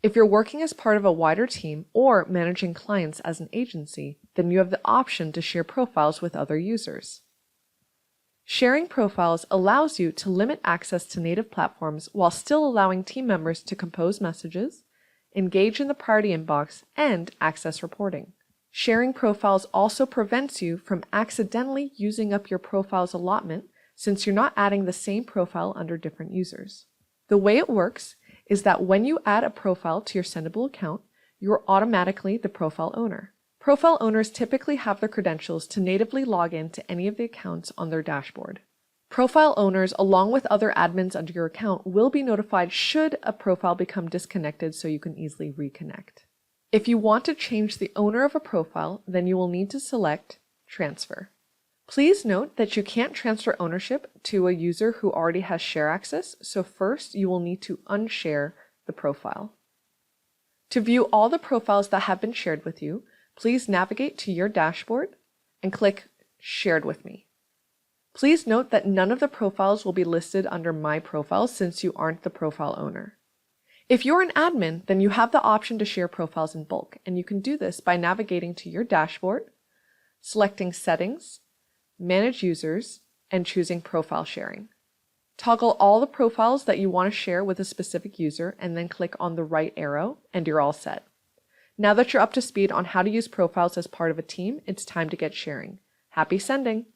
If you're working as part of a wider team or managing clients as an agency, then you have the option to share profiles with other users. Sharing profiles allows you to limit access to native platforms while still allowing team members to compose messages, engage in the priority inbox, and access reporting. Sharing profiles also prevents you from accidentally using up your profile's allotment since you're not adding the same profile under different users. The way it works is that when you add a profile to your Sendible account, you're automatically the profile owner. Profile owners typically have the credentials to natively log in to any of the accounts on their dashboard. Profile owners, along with other admins under your account, will be notified should a profile become disconnected so you can easily reconnect. If you want to change the owner of a profile, then you will need to select Transfer. Please note that you can't transfer ownership to a user who already has share access, so first you will need to unshare the profile. To view all the profiles that have been shared with you, please navigate to your dashboard and click Shared with Me. Please note that none of the profiles will be listed under My Profiles since you aren't the profile owner. If you're an admin, then you have the option to share profiles in bulk, and you can do this by navigating to your dashboard, selecting Settings, Manage Users, and choosing Profile Sharing. Toggle all the profiles that you want to share with a specific user and then click on the right arrow and you're all set. Now that you're up to speed on how to use profiles as part of a team, it's time to get sharing. Happy sending!